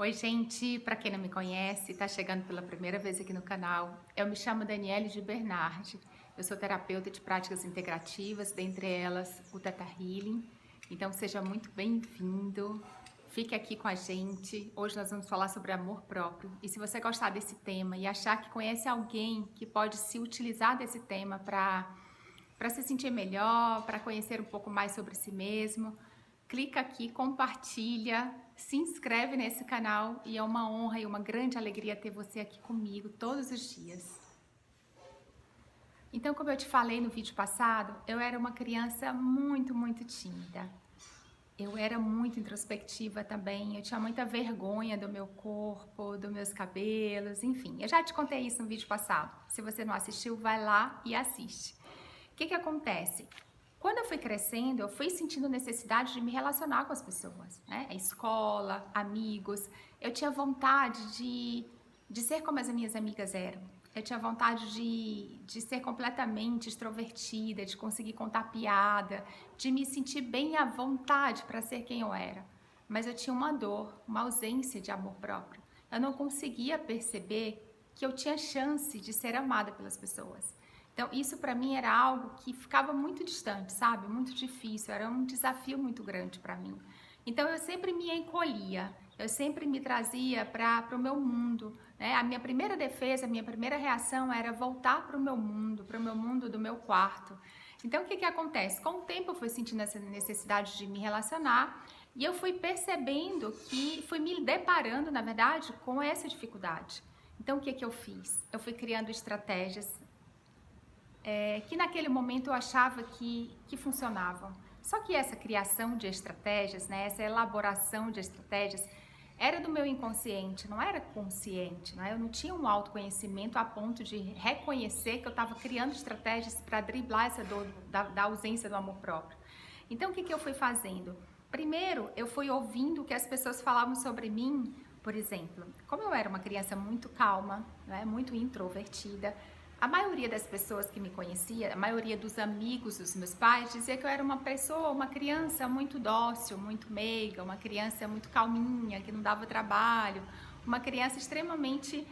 Oi, gente, para quem não me conhece, está chegando pela primeira vez aqui no canal, eu me chamo Daniele de Bernardi, eu sou terapeuta de práticas integrativas, dentre elas o Theta Healing, então seja muito bem-vindo, fique aqui com a gente, hoje nós vamos falar sobre amor próprio, e se você gostar desse tema e achar que conhece alguém que pode se utilizar desse tema para se sentir melhor, para conhecer um pouco mais sobre si mesmo, clica aqui, compartilha, se inscreve nesse canal e é uma honra e uma grande alegria ter você aqui comigo todos os dias. Então, como eu te falei no vídeo passado, eu era uma criança muito tímida. Eu era muito introspectiva também, eu tinha muita vergonha do meu corpo, dos meus cabelos, enfim. Eu já te contei isso no vídeo passado. Se você não assistiu, vai lá e assiste. O que acontece? Quando eu fui crescendo, eu fui sentindo necessidade de me relacionar com as pessoas, né? A escola, amigos. Eu tinha vontade de ser como as minhas amigas eram. Eu tinha vontade de ser completamente extrovertida, de conseguir contar piada, de me sentir bem à vontade para ser quem eu era. Mas eu tinha uma dor, uma ausência de amor próprio. Eu não conseguia perceber que eu tinha chance de ser amada pelas pessoas. Então, isso para mim era algo que ficava muito distante, sabe? Muito difícil, era um desafio muito grande para mim. Então, eu sempre me encolhia, eu sempre me trazia para o meu mundo, né? A minha primeira defesa, a minha primeira reação era voltar para o meu mundo do meu quarto. Então, o que acontece? Com o tempo, eu fui sentindo essa necessidade de me relacionar e eu fui percebendo fui me deparando, na verdade, com essa dificuldade. Então, o que eu fiz? Eu fui criando estratégias que naquele momento eu achava que funcionavam. Só que essa criação de estratégias, né, essa elaboração de estratégias, era do meu inconsciente, não era consciente, né? Eu não tinha um autoconhecimento a ponto de reconhecer que eu estava criando estratégias para driblar essa dor da ausência do amor próprio. Então, o que eu fui fazendo? Primeiro, eu fui ouvindo o que as pessoas falavam sobre mim, por exemplo. Como eu era uma criança muito calma, né, muito introvertida, a maioria das pessoas que me conhecia, a maioria dos amigos dos meus pais, dizia que eu era uma pessoa, uma criança muito dócil, muito meiga, uma criança muito calminha, que não dava trabalho, uma criança extremamente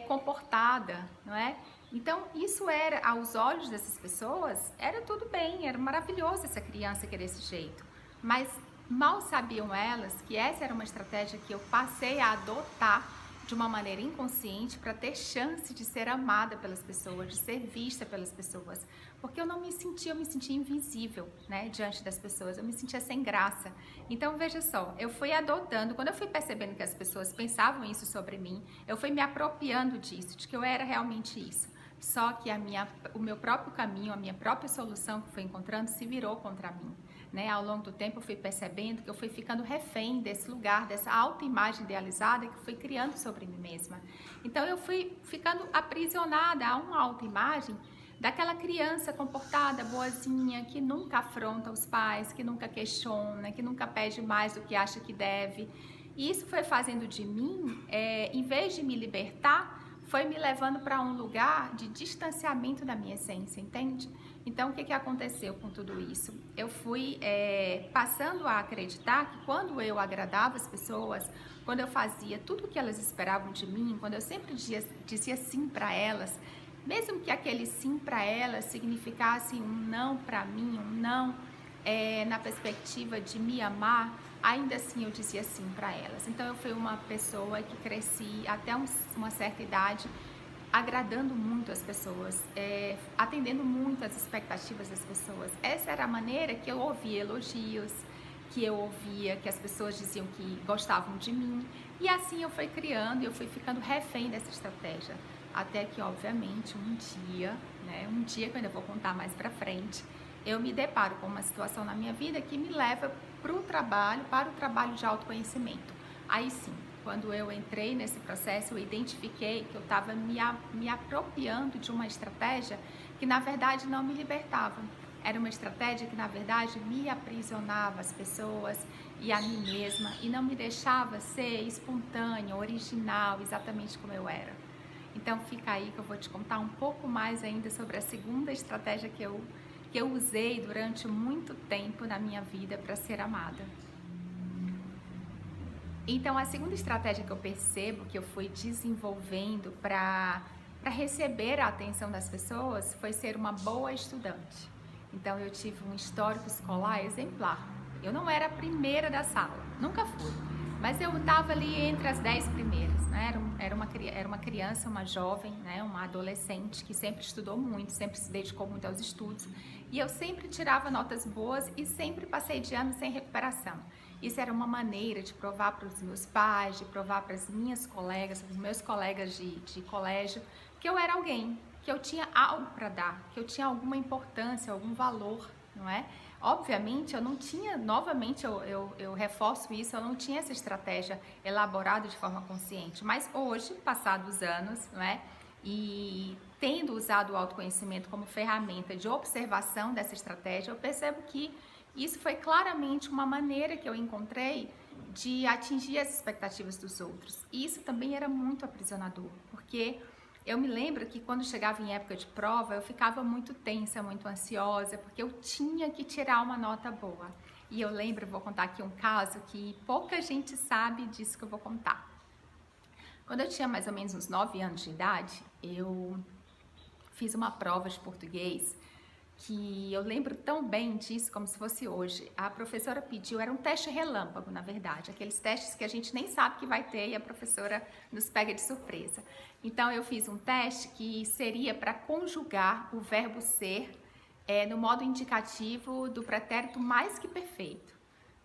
comportada, não é? Então, isso era, aos olhos dessas pessoas, era tudo bem, era maravilhoso essa criança que era desse jeito. Mas mal sabiam elas que essa era uma estratégia que eu passei a adotar de uma maneira inconsciente para ter chance de ser amada pelas pessoas, de ser vista pelas pessoas, porque eu me sentia invisível, né, diante das pessoas, eu me sentia sem graça. Então veja só, eu fui adotando, quando eu fui percebendo que as pessoas pensavam isso sobre mim, eu fui me apropriando disso, de que eu era realmente isso. Só que o meu próprio caminho, a minha própria solução que fui encontrando se virou contra mim. Né? Ao longo do tempo eu fui percebendo que eu fui ficando refém desse lugar, dessa autoimagem idealizada que eu fui criando sobre mim mesma. Então eu fui ficando aprisionada a uma autoimagem daquela criança comportada, boazinha, que nunca afronta os pais, que nunca questiona, que nunca pede mais do que acha que deve. E isso foi fazendo de mim, em vez de me libertar, foi me levando para um lugar de distanciamento da minha essência, entende? Então, o que aconteceu com tudo isso? Eu fui passando a acreditar que quando eu agradava as pessoas, quando eu fazia tudo o que elas esperavam de mim, quando eu sempre dizia sim para elas, mesmo que aquele sim para elas significasse um não para mim, um não na perspectiva de me amar, ainda assim eu dizia sim para elas. Então eu fui uma pessoa que cresci até uma certa idade agradando muito as pessoas, atendendo muito as expectativas das pessoas. Essa era a maneira que eu ouvia elogios, que eu ouvia que as pessoas diziam que gostavam de mim, e assim eu fui criando e eu fui ficando refém dessa estratégia. Até que, obviamente, um dia que eu ainda vou contar mais pra frente, eu me deparo com uma situação na minha vida que me leva para o trabalho de autoconhecimento. Aí sim, quando eu entrei nesse processo, eu identifiquei que eu estava me apropriando de uma estratégia que, na verdade, não me libertava. Era uma estratégia que, na verdade, me aprisionava as pessoas e a mim mesma e não me deixava ser espontânea, original, exatamente como eu era. Então, fica aí que eu vou te contar um pouco mais ainda sobre a segunda estratégia que eu usei durante muito tempo na minha vida para ser amada. Então, a segunda estratégia que eu percebo que eu fui desenvolvendo para receber a atenção das pessoas foi ser uma boa estudante. Então, eu tive um histórico escolar exemplar. Eu não era a primeira da sala, nunca fui, mas eu estava ali entre as 10 primeiras, né? Era uma criança, uma jovem, né? Uma adolescente que sempre estudou muito, sempre se dedicou muito aos estudos, e eu sempre tirava notas boas e sempre passei de ano sem recuperação. Isso era uma maneira de provar para os meus pais, de provar para as minhas colegas, para os meus colegas de colégio, que eu era alguém, que eu tinha algo para dar, que eu tinha alguma importância, algum valor, não é? Obviamente, eu não tinha, novamente eu reforço isso, eu não tinha essa estratégia elaborada de forma consciente, mas hoje, passados anos, não é? E tendo usado o autoconhecimento como ferramenta de observação dessa estratégia, eu percebo que isso foi claramente uma maneira que eu encontrei de atingir as expectativas dos outros. E isso também era muito aprisionador, porque eu me lembro que quando chegava em época de prova, eu ficava muito tensa, muito ansiosa, porque eu tinha que tirar uma nota boa. E eu lembro, vou contar aqui um caso que pouca gente sabe disso que eu vou contar. Quando eu tinha mais ou menos uns 9 anos de idade, eu fiz uma prova de português que eu lembro tão bem disso como se fosse hoje. A professora pediu, era um teste relâmpago, na verdade, aqueles testes que a gente nem sabe que vai ter e a professora nos pega de surpresa. Então eu fiz um teste que seria para conjugar o verbo ser no modo indicativo do pretérito mais que perfeito,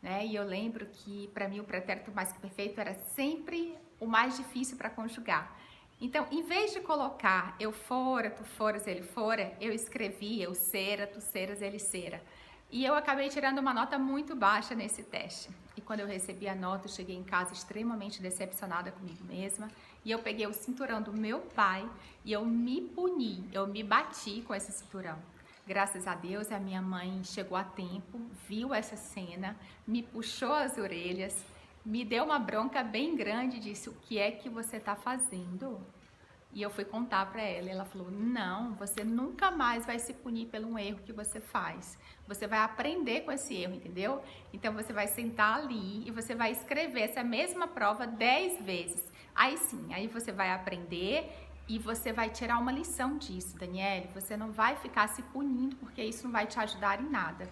né? E eu lembro que para mim o pretérito mais que perfeito era sempre o mais difícil para conjugar. Então, em vez de colocar eu fora, tu foras, ele fora, eu escrevi eu sera, tu seras, ele sera. E eu acabei tirando uma nota muito baixa nesse teste. E quando eu recebi a nota, eu cheguei em casa extremamente decepcionada comigo mesma. E eu peguei o cinturão do meu pai e eu me puni, eu me bati com esse cinturão. Graças a Deus, a minha mãe chegou a tempo, viu essa cena, me puxou as orelhas, me deu uma bronca bem grande e disse: o que é que você está fazendo? E eu fui contar para ela, e ela falou: não, você nunca mais vai se punir pelo erro que você faz. Você vai aprender com esse erro, entendeu? Então você vai sentar ali e você vai escrever essa mesma prova 10 vezes. Aí sim, aí você vai aprender e você vai tirar uma lição disso, Daniele. Você não vai ficar se punindo porque isso não vai te ajudar em nada.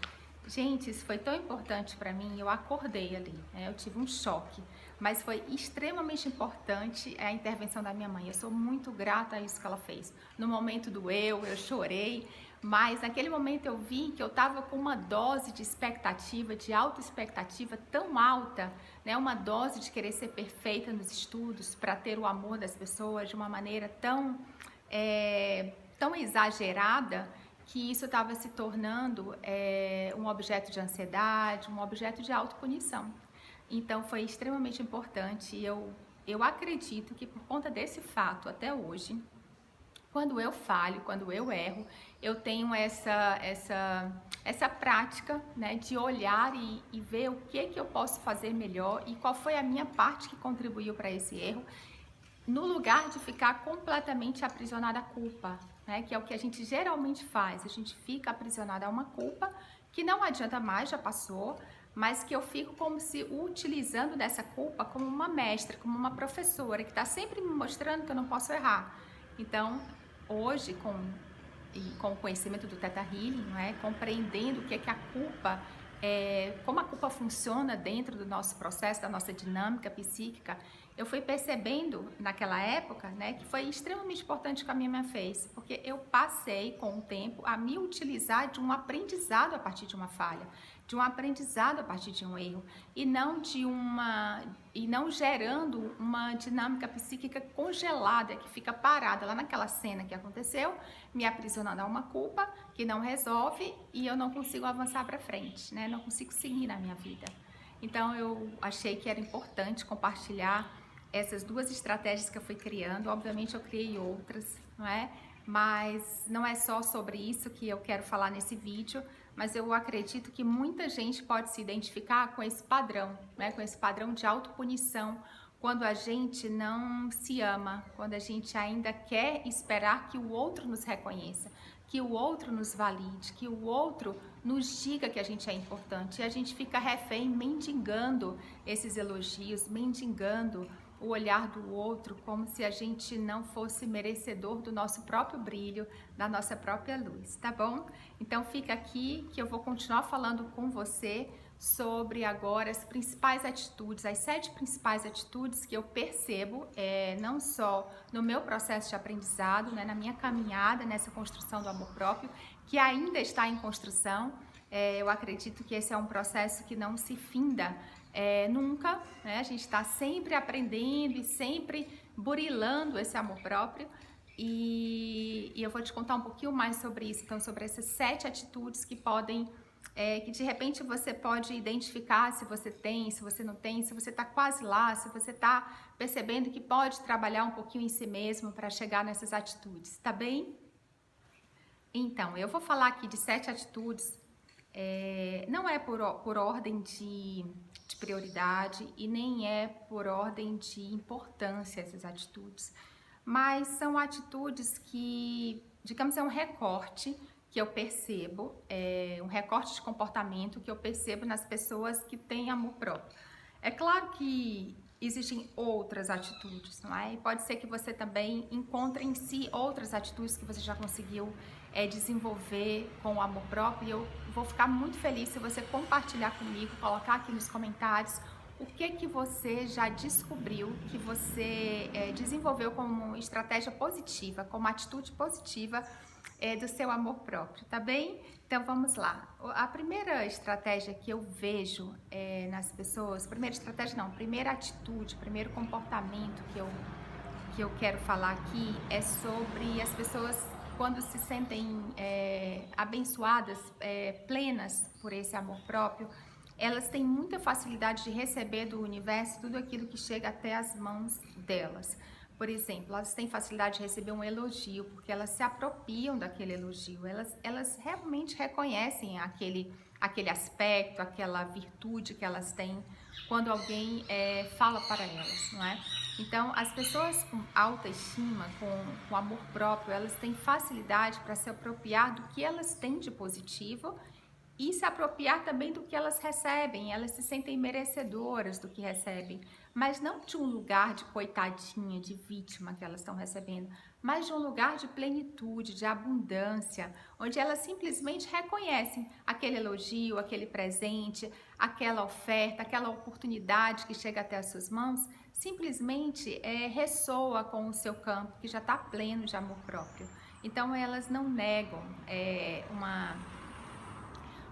Gente, isso foi tão importante para mim, eu acordei ali, né? Eu tive um choque, mas foi extremamente importante a intervenção da minha mãe. Eu sou muito grata a isso que ela fez. No momento do eu chorei, mas naquele momento eu vi que eu estava com uma dose de expectativa, de autoexpectativa tão alta, né? Uma dose de querer ser perfeita nos estudos, para ter o amor das pessoas de uma maneira tão exagerada, que isso estava se tornando um objeto de ansiedade, um objeto de autopunição. Então foi extremamente importante. Eu acredito que por conta desse fato, até hoje, quando eu falho, quando eu erro, eu tenho essa prática, né, de olhar e ver o que eu posso fazer melhor e qual foi a minha parte que contribuiu para esse erro, no lugar de ficar completamente aprisionada à culpa, né? Que é o que a gente geralmente faz, a gente fica aprisionada a uma culpa que não adianta mais, já passou, mas que eu fico como se utilizando dessa culpa como uma mestra, como uma professora que está sempre me mostrando que eu não posso errar. Então, hoje, com o conhecimento do Theta Healing, não é? Compreendendo o que é que a culpa como a culpa funciona dentro do nosso processo, da nossa dinâmica psíquica, eu fui percebendo naquela época, né, que foi extremamente importante o que a minha mãe fez, porque eu passei com o tempo a me utilizar de um aprendizado a partir de uma falha, de um aprendizado a partir de um erro, e não gerando uma dinâmica psíquica congelada, que fica parada lá naquela cena que aconteceu, me aprisionando a uma culpa que não resolve e eu não consigo avançar para frente, né? Não consigo seguir na minha vida. Então eu achei que era importante compartilhar essas duas estratégias que eu fui criando. Obviamente eu criei outras, não é? Mas não é só sobre isso que eu quero falar nesse vídeo, mas eu acredito que muita gente pode se identificar com esse padrão, né? Com esse padrão de autopunição, quando a gente não se ama, quando a gente ainda quer esperar que o outro nos reconheça. que o outro nos valide, que o outro nos diga que a gente é importante. E a gente fica refém, mendigando esses elogios, mendigando o olhar do outro, como se a gente não fosse merecedor do nosso próprio brilho, da nossa própria luz, tá bom? Então fica aqui que eu vou continuar falando com você sobre agora as principais atitudes, as 7 principais atitudes que eu percebo, não só no meu processo de aprendizado, né, na minha caminhada nessa construção do amor próprio, que ainda está em construção. Eu acredito que esse é um processo que não se finda nunca, né? A gente está sempre aprendendo e sempre burilando esse amor próprio. E eu vou te contar um pouquinho mais sobre isso, então, sobre essas 7 atitudes que podem, que de repente você pode identificar se você tem, se você não tem, se você está quase lá, se você está percebendo que pode trabalhar um pouquinho em si mesmo para chegar nessas atitudes, tá bem? Então, eu vou falar aqui de 7 atitudes, não é por ordem de prioridade e nem é por ordem de importância essas atitudes, mas são atitudes que, digamos, é um recorte que eu percebo, um recorte de comportamento que eu percebo nas pessoas que têm amor próprio. É claro que existem outras atitudes, não é? E pode ser que você também encontre em si outras atitudes que você já conseguiu desenvolver com o amor próprio. E eu vou ficar muito feliz se você compartilhar comigo, colocar aqui nos comentários o que você já descobriu, que você desenvolveu como estratégia positiva, como atitude positiva do seu amor próprio, tá bem? Então vamos lá. A primeira estratégia que eu vejo nas pessoas, primeira atitude, primeiro comportamento que eu quero falar aqui é sobre as pessoas quando se sentem abençoadas, plenas por esse amor próprio. Elas têm muita facilidade de receber do universo tudo aquilo que chega até as mãos delas. Por exemplo, elas têm facilidade de receber um elogio, porque elas se apropriam daquele elogio, elas realmente reconhecem aquele aspecto, aquela virtude que elas têm quando alguém fala para elas, não é? Então, as pessoas com autoestima, com amor próprio, elas têm facilidade para se apropriar do que elas têm de positivo e se apropriar também do que elas recebem. Elas se sentem merecedoras do que recebem, mas não de um lugar de coitadinha, de vítima que elas estão recebendo, mas de um lugar de plenitude, de abundância, onde elas simplesmente reconhecem aquele elogio, aquele presente, aquela oferta, aquela oportunidade que chega até as suas mãos, simplesmente ressoa com o seu campo, que já está pleno de amor próprio. Então elas não negam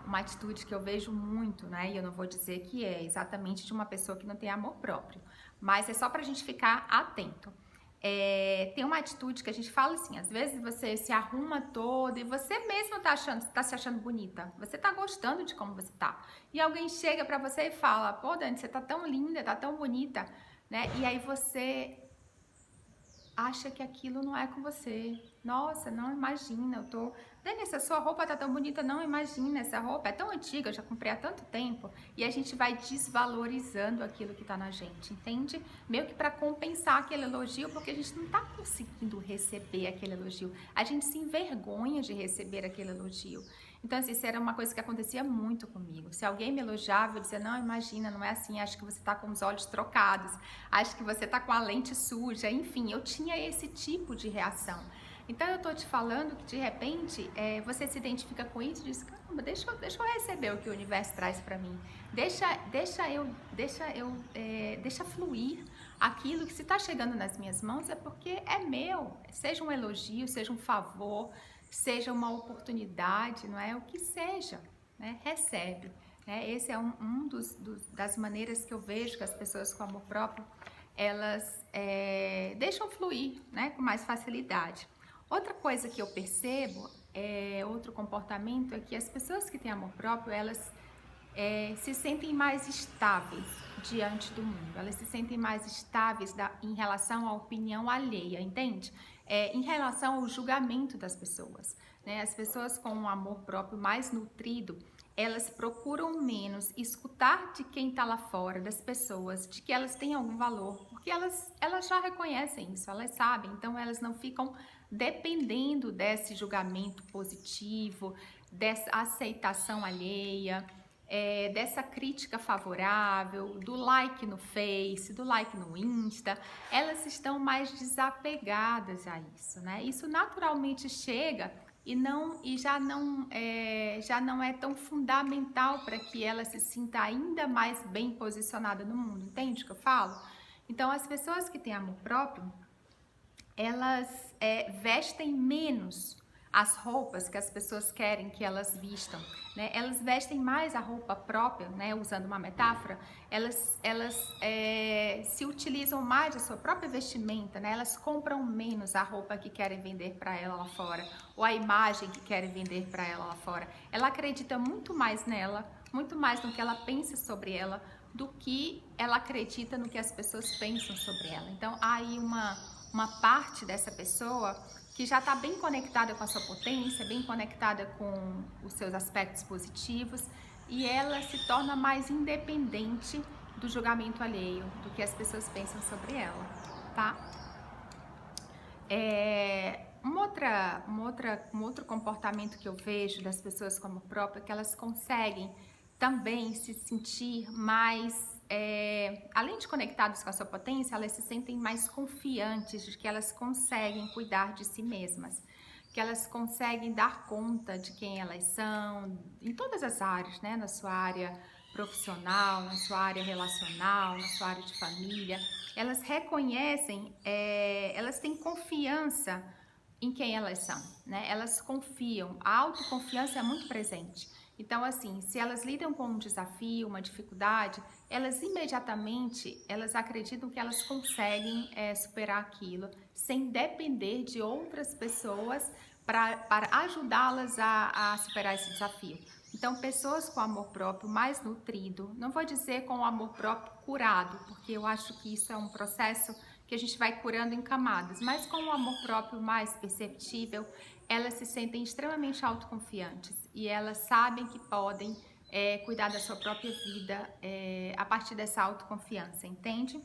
uma atitude que eu vejo muito, né? E eu não vou dizer que é exatamente de uma pessoa que não tem amor próprio, mas é só pra gente ficar atento. Tem uma atitude que a gente fala assim, às vezes você se arruma todo e você mesmo tá se achando bonita, você tá gostando de como você tá. E alguém chega pra você e fala, pô, Dani, você tá tão linda, tá tão bonita, né? E aí você acha que aquilo não é com você. Nossa, não imagina, Dani, essa sua roupa tá tão bonita, não imagina, essa roupa é tão antiga, eu já comprei há tanto tempo. E a gente vai desvalorizando aquilo que tá na gente, entende? Meio que para compensar aquele elogio, porque a gente não tá conseguindo receber aquele elogio. A gente se envergonha de receber aquele elogio. Então, assim, isso era uma coisa que acontecia muito comigo. Se alguém me elogiava, eu dizia, não, imagina, não é assim, acho que você tá com os olhos trocados, acho que você tá com a lente suja, enfim, eu tinha esse tipo de reação. Então, eu tô te falando que, de repente, você se identifica com isso e diz, caramba, deixa eu receber o que o universo traz pra mim. Deixa fluir aquilo que se tá chegando nas minhas mãos é porque é meu. Seja um elogio, seja um favor, seja uma oportunidade, não é? O que seja, né? Recebe. Né? Esse é das maneiras que eu vejo que as pessoas com amor próprio, elas deixam fluir, né? Com mais facilidade. Outra coisa que eu percebo, outro comportamento, é que as pessoas que têm amor próprio, elas se sentem mais estáveis diante do mundo, elas se sentem mais estáveis em relação à opinião alheia, entende? Em relação ao julgamento das pessoas, né? As pessoas com um amor próprio mais nutrido, elas procuram menos escutar de quem está lá fora, das pessoas, de que elas têm algum valor, porque elas já reconhecem isso, elas sabem, então elas não ficam dependendo desse julgamento positivo, dessa aceitação alheia, dessa crítica favorável, do like no Face, do like no Insta, elas estão mais desapegadas a isso, né? Isso naturalmente chega e já não é tão fundamental para que ela se sinta ainda mais bem posicionada no mundo, entende o que eu falo? Então, as pessoas que têm amor próprio, elas vestem menos as roupas que as pessoas querem que elas vistam, né? Elas vestem mais a roupa própria, né? Usando uma metáfora, elas se utilizam mais da sua própria vestimenta, né? Elas compram menos a roupa que querem vender para ela lá fora, ou a imagem que querem vender para ela lá fora. Ela acredita muito mais nela, muito mais no que ela pensa sobre ela, do que ela acredita no que as pessoas pensam sobre ela. Então, há aí uma parte dessa pessoa que já está bem conectada com a sua potência, bem conectada com os seus aspectos positivos, e ela se torna mais independente do julgamento alheio, do que as pessoas pensam sobre ela, tá? Um outro comportamento que eu vejo das pessoas como própria é que elas conseguem também se sentir mais, além de conectadas com a sua potência, elas se sentem mais confiantes de que elas conseguem cuidar de si mesmas, que elas conseguem dar conta de quem elas são, em todas as áreas, né? Na sua área profissional, na sua área relacional, na sua área de família. Elas reconhecem, elas têm confiança em quem elas são, né? Elas confiam, a autoconfiança é muito presente. Então, assim, se elas lidam com um desafio, uma dificuldade, elas imediatamente, elas acreditam que elas conseguem superar aquilo, sem depender de outras pessoas para ajudá-las a superar esse desafio. Então, pessoas com amor próprio mais nutrido, não vou dizer com o amor próprio curado, porque eu acho que isso é um processo que a gente vai curando em camadas, mas com o amor próprio mais perceptível, elas se sentem extremamente autoconfiantes e elas sabem que podem cuidar da sua própria vida a partir dessa autoconfiança, entende?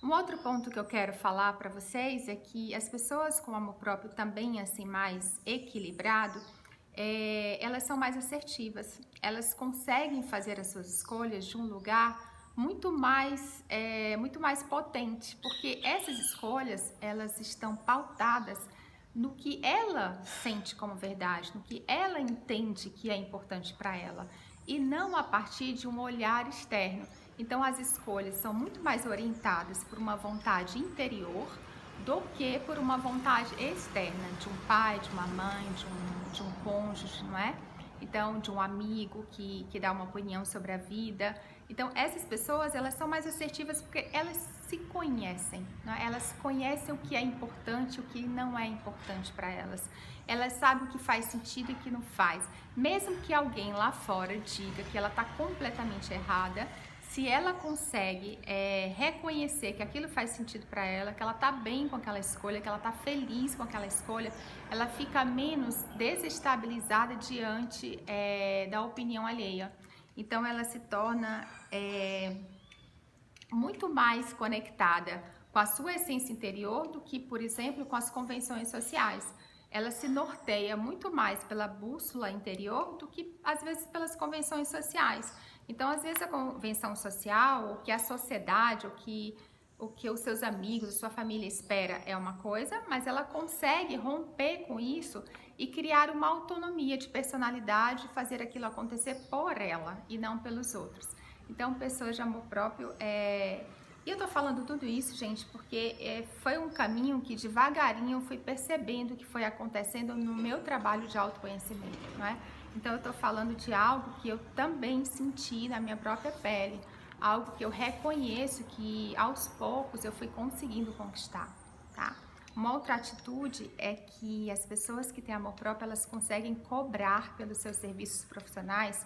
Um outro ponto que eu quero falar para vocês é que as pessoas com amor próprio também assim mais equilibrado, elas são mais assertivas, elas conseguem fazer as suas escolhas de um lugar muito mais potente, porque essas escolhas elas estão pautadas no que ela sente como verdade, no que ela entende que é importante para ela, e não a partir de um olhar externo. Então, as escolhas são muito mais orientadas por uma vontade interior do que por uma vontade externa, de um pai, de uma mãe, de um cônjuge, não é? Então, de um amigo que dá uma opinião sobre a vida. Então, essas pessoas, elas são mais assertivas porque elas se conhecem, né? Elas conhecem o que é importante e o que não é importante para elas. Elas sabem o que faz sentido e o que não faz. Mesmo que alguém lá fora diga que ela está completamente errada, se ela consegue reconhecer que aquilo faz sentido para ela, que ela está bem com aquela escolha, que ela está feliz com aquela escolha, ela fica menos desestabilizada diante da opinião alheia. Então, ela se torna muito mais conectada com a sua essência interior do que, por exemplo, com as convenções sociais. Ela se norteia muito mais pela bússola interior do que, às vezes, pelas convenções sociais. Então, às vezes, a convenção social, o que a sociedade, o que os seus amigos, a sua família espera é uma coisa, mas ela consegue romper com isso e criar uma autonomia de personalidade, fazer aquilo acontecer por ela e não pelos outros. Então, pessoas de amor próprio, e eu tô falando tudo isso, gente, porque foi um caminho que devagarinho eu fui percebendo que foi acontecendo no meu trabalho de autoconhecimento, não é? Então, eu tô falando de algo que eu também senti na minha própria pele, algo que eu reconheço que aos poucos eu fui conseguindo conquistar, tá? Uma outra atitude é que as pessoas que têm amor próprio, elas conseguem cobrar pelos seus serviços profissionais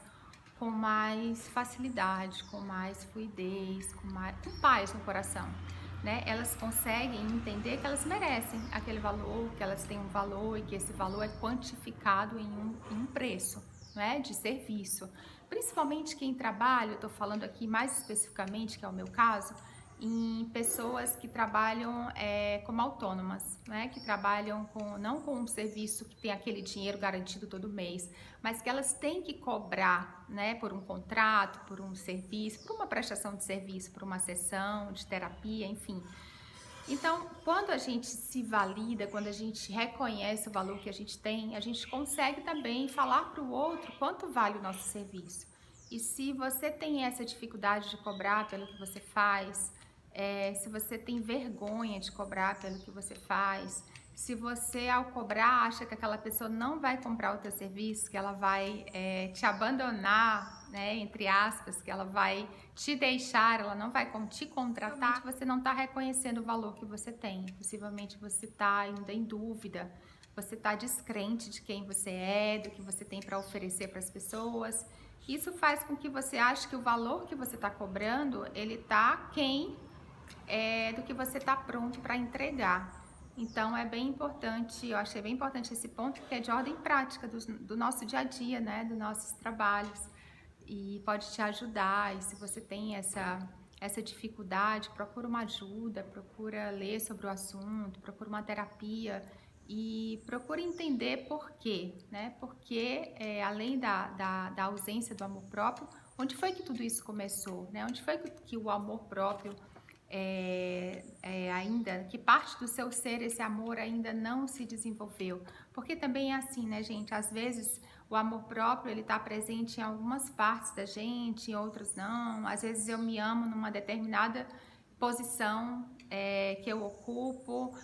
com mais facilidade, com mais fluidez, com paz no coração, né? Elas conseguem entender que elas merecem aquele valor, que elas têm um valor e que esse valor é quantificado em um preço, né? De serviço. Principalmente quem trabalha, eu tô falando aqui mais especificamente, que é o meu caso, em pessoas que trabalham como autônomas, né? Que trabalham não com um serviço que tem aquele dinheiro garantido todo mês, mas que elas têm que cobrar, né? Por um contrato, por um serviço, por uma prestação de serviço, por uma sessão de terapia, enfim. Então, quando a gente se valida, quando a gente reconhece o valor que a gente consegue também falar para o outro quanto vale o nosso serviço. E se você tem essa dificuldade de cobrar pelo que você faz, se você tem vergonha de cobrar pelo que você faz, se você, ao cobrar, acha que aquela pessoa não vai comprar o teu serviço, que ela vai te abandonar, né, entre aspas, que ela vai te deixar, ela não vai te contratar, você não está reconhecendo o valor que você tem. Possivelmente você está ainda em dúvida, você está descrente de quem você é, do que você tem para oferecer para as pessoas. Isso faz com que você ache que o valor que você está cobrando, ele está aquém do que você está pronto para entregar. Então é bem importante, eu achei bem importante esse ponto, que é de ordem prática do nosso dia a dia, né, dos nossos trabalhos, e pode te ajudar. E se você tem essa dificuldade, procura uma ajuda, procura ler sobre o assunto, procura uma terapia e procura entender por quê, né? Porque além da ausência do amor próprio, onde foi que tudo isso começou, né? Onde foi que o amor próprio ainda, que parte do seu ser esse amor ainda não se desenvolveu? Porque também é assim, né, gente? Às vezes o amor próprio, ele está presente em algumas partes da gente, em outras não. Às vezes eu me amo numa determinada posição que eu ocupo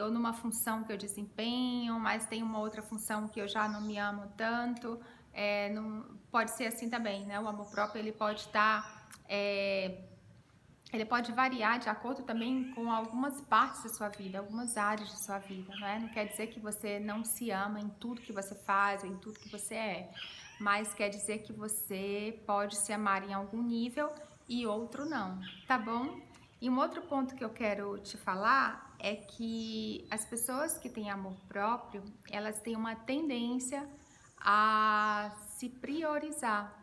ou numa função que eu desempenho, mas tem uma outra função que eu já não me amo tanto. Pode ser assim também, né? O amor próprio, ele pode estar... ele pode variar de acordo também com algumas partes da sua vida, algumas áreas da sua vida, né? Não quer dizer que você não se ama em tudo que você faz ou em tudo que você é, mas quer dizer que você pode se amar em algum nível e outro não, tá bom? E um outro ponto que eu quero te falar é que as pessoas que têm amor próprio, elas têm uma tendência a se priorizar,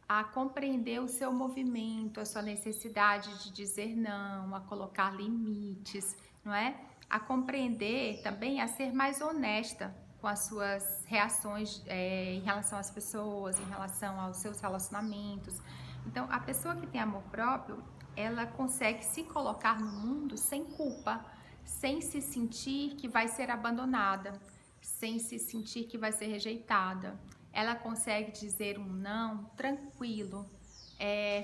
a compreender o seu movimento, a sua necessidade de dizer não, a colocar limites, não é? A compreender também, a ser mais honesta com as suas reações em relação às pessoas, em relação aos seus relacionamentos. Então, a pessoa que tem amor próprio, ela consegue se colocar no mundo sem culpa, sem se sentir que vai ser abandonada, sem se sentir que vai ser rejeitada. Ela consegue dizer um não tranquilo,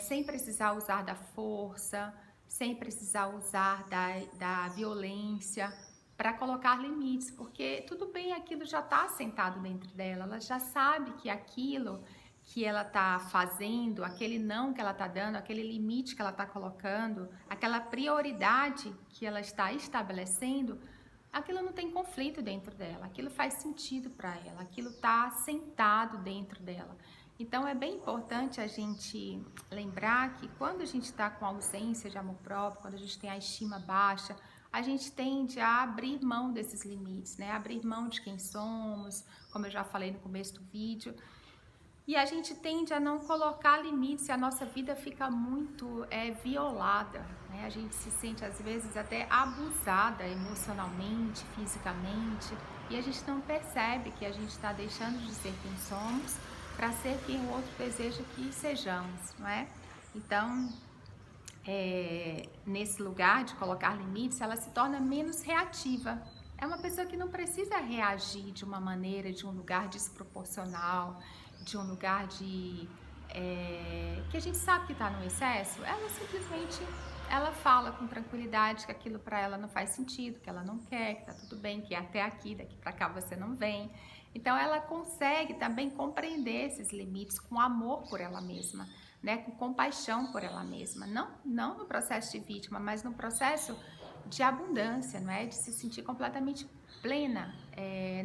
sem precisar usar da força, sem precisar usar da violência para colocar limites, porque tudo bem, aquilo já está assentado dentro dela, ela já sabe que aquilo que ela está fazendo, aquele não que ela está dando, aquele limite que ela está colocando, aquela prioridade que ela está estabelecendo, aquilo não tem conflito dentro dela, aquilo faz sentido para ela, aquilo está assentado dentro dela. Então é bem importante a gente lembrar que quando a gente está com ausência de amor próprio, quando a gente tem a estima baixa, a gente tende a abrir mão desses limites, né? Abrir mão de quem somos, como eu já falei no começo do vídeo. E a gente tende a não colocar limites e a nossa vida fica muito violada, né? A gente se sente às vezes até abusada emocionalmente, fisicamente, e a gente não percebe que a gente está deixando de ser quem somos para ser quem o outro deseja que sejamos, não é? Então, nesse lugar de colocar limites, ela se torna menos reativa. É uma pessoa que não precisa reagir de uma maneira, de um lugar desproporcional, de um lugar que a gente sabe que está no excesso. Ela simplesmente fala com tranquilidade que aquilo para ela não faz sentido, que ela não quer, que está tudo bem, que até aqui, daqui para cá você não vem. Então ela consegue também compreender esses limites com amor por ela mesma, né? Com compaixão por ela mesma, não no processo de vítima, mas no processo de abundância, não é? De se sentir completamente plena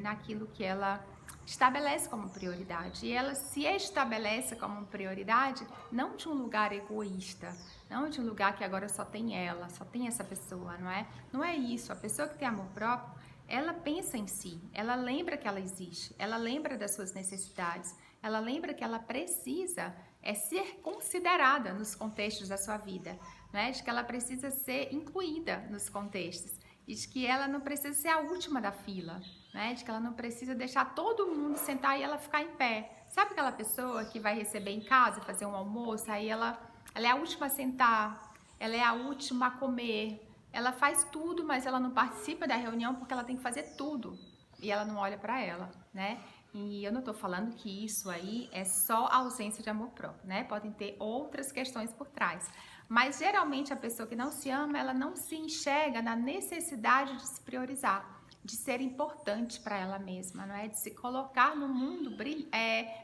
naquilo que ela estabelece como prioridade. E ela se estabelece como prioridade não de um lugar egoísta, não de um lugar que agora só tem ela, só tem essa pessoa, não é? Não é isso. A pessoa que tem amor próprio, ela pensa em si, ela lembra que ela existe, ela lembra das suas necessidades, ela lembra que ela precisa ser considerada nos contextos da sua vida. né? De que ela precisa ser incluída nos contextos e de que ela não precisa ser a última da fila, né? De que ela não precisa deixar todo mundo sentar e ela ficar em pé. Sabe aquela pessoa que vai receber em casa, fazer um almoço, aí ela é a última a sentar, ela é a última a comer, ela faz tudo, mas ela não participa da reunião porque ela tem que fazer tudo e ela não olha para ela, né? E eu não tô falando que isso aí é só ausência de amor próprio, né? Podem ter outras questões por trás. Mas geralmente a pessoa que não se ama, ela não se enxerga na necessidade de se priorizar, de ser importante para ela mesma, não é? De se colocar no mundo,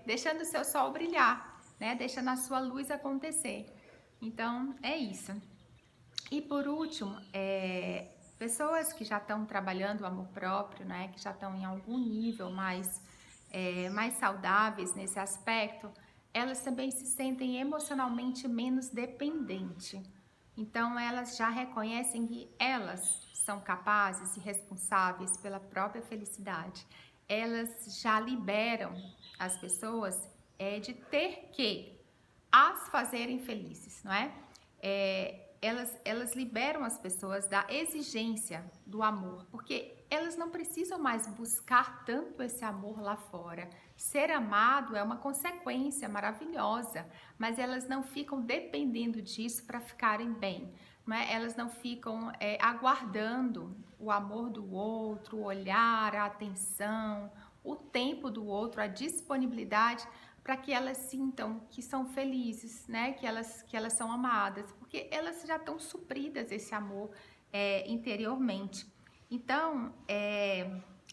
deixando o seu sol brilhar, né? Deixando a sua luz acontecer. Então, é isso. E por último, pessoas que já estão trabalhando o amor próprio, né? Que já estão em algum nível mais saudáveis nesse aspecto, elas também se sentem emocionalmente menos dependentes. Então, elas já reconhecem que elas são capazes e responsáveis pela própria felicidade. Elas já liberam as pessoas de ter que as fazerem felizes, não é? Elas liberam as pessoas da exigência do amor, porque elas não precisam mais buscar tanto esse amor lá fora. Ser amado é uma consequência maravilhosa, mas elas não ficam dependendo disso para ficarem bem. Não é? Elas não ficam aguardando o amor do outro, o olhar, a atenção, o tempo do outro, a disponibilidade para que elas sintam que são felizes, né? Que elas são amadas, porque elas já estão supridas esse amor interiormente. Então,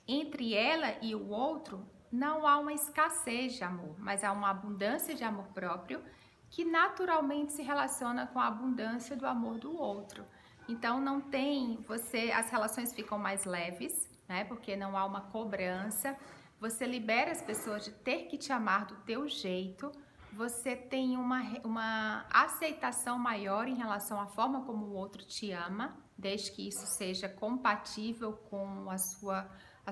entre ela e o outro, não há uma escassez de amor, mas há uma abundância de amor próprio que naturalmente se relaciona com a abundância do amor do outro. Então, não tem as relações ficam mais leves, né? Porque não há uma cobrança. Você libera as pessoas de ter que te amar do teu jeito, você tem uma aceitação maior em relação à forma como o outro te ama, desde que isso seja compatível com a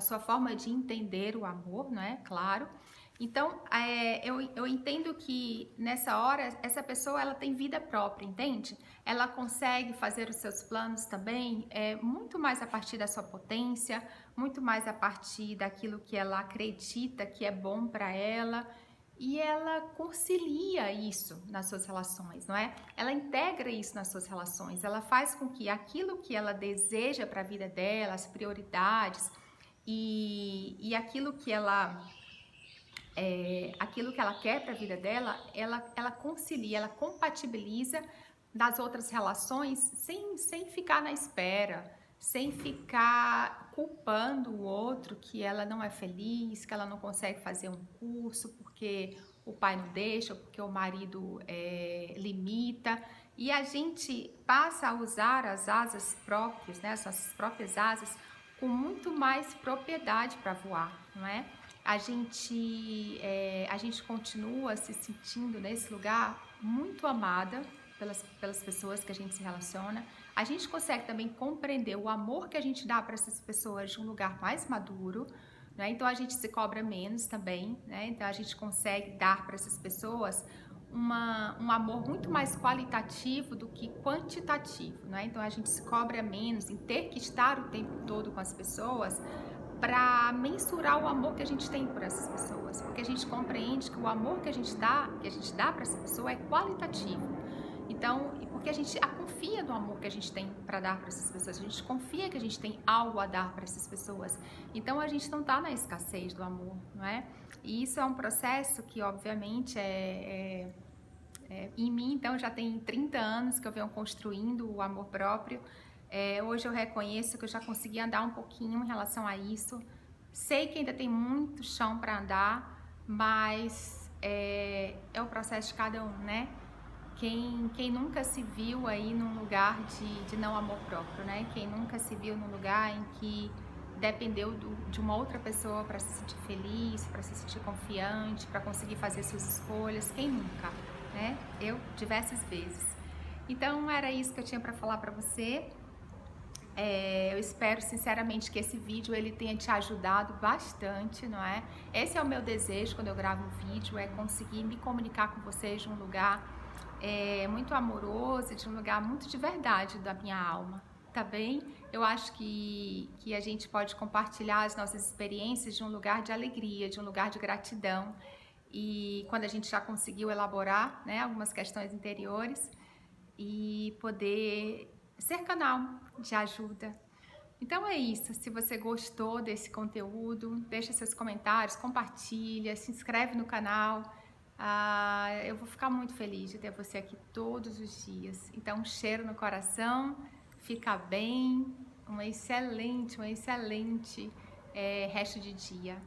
sua forma de entender o amor, não é? Claro. Então, eu entendo que nessa hora, essa pessoa ela tem vida própria, entende? Ela consegue fazer os seus planos também muito mais a partir da sua potência, muito mais a partir daquilo que ela acredita que é bom para ela. E ela concilia isso nas suas relações, não é? Ela integra isso nas suas relações. Ela faz com que aquilo que ela deseja para a vida dela, as prioridades e aquilo que ela quer para a vida dela, ela concilia, ela compatibiliza das outras relações sem ficar na espera, sem ficar culpando o outro que ela não é feliz, que ela não consegue fazer um curso porque o pai não deixa, porque o marido limita. E a gente passa a usar as asas próprias, né, as nossas próprias asas, com muito mais propriedade para voar, não é? A gente continua se sentindo nesse lugar muito amada pelas pessoas que a gente se relaciona. A gente consegue também compreender o amor que a gente dá para essas pessoas de um lugar mais maduro, né? Então a gente se cobra menos também, né? Então a gente consegue dar para essas pessoas um amor muito mais qualitativo do que quantitativo, né? Então a gente se cobra menos em ter que estar o tempo todo com as pessoas para mensurar o amor que a gente tem por essas pessoas, porque a gente compreende que o amor que a gente dá para essa pessoa é qualitativo. Então, porque a gente confia no amor que a gente tem para dar para essas pessoas, a gente confia que a gente tem algo a dar para essas pessoas. Então, a gente não está na escassez do amor, não é? E isso é um processo que, obviamente, em mim, então, já tem 30 anos que eu venho construindo o amor próprio. Hoje eu reconheço que eu já consegui andar um pouquinho em relação a isso. Sei que ainda tem muito chão para andar, mas é o processo de cada um, né? Quem nunca se viu aí num lugar de não amor próprio, né? Quem nunca se viu num lugar em que dependeu de uma outra pessoa para se sentir feliz, para se sentir confiante, para conseguir fazer suas escolhas, quem nunca, né? Eu, diversas vezes. Então, era isso que eu tinha para falar para você. Eu espero sinceramente que esse vídeo ele tenha te ajudado bastante, não é? Esse é o meu desejo quando eu gravo um vídeo, é conseguir me comunicar com vocês de um lugar muito amoroso, de um lugar muito de verdade da minha alma, tá bem? Eu acho que a gente pode compartilhar as nossas experiências de um lugar de alegria, de um lugar de gratidão. E quando a gente já conseguiu elaborar, né, algumas questões interiores e poder ser canal de ajuda. Então é isso, se você gostou desse conteúdo, deixa seus comentários, compartilha, se inscreve no canal. Eu vou ficar muito feliz de ter você aqui todos os dias. Então, um cheiro no coração, fica bem, um excelente resto de dia.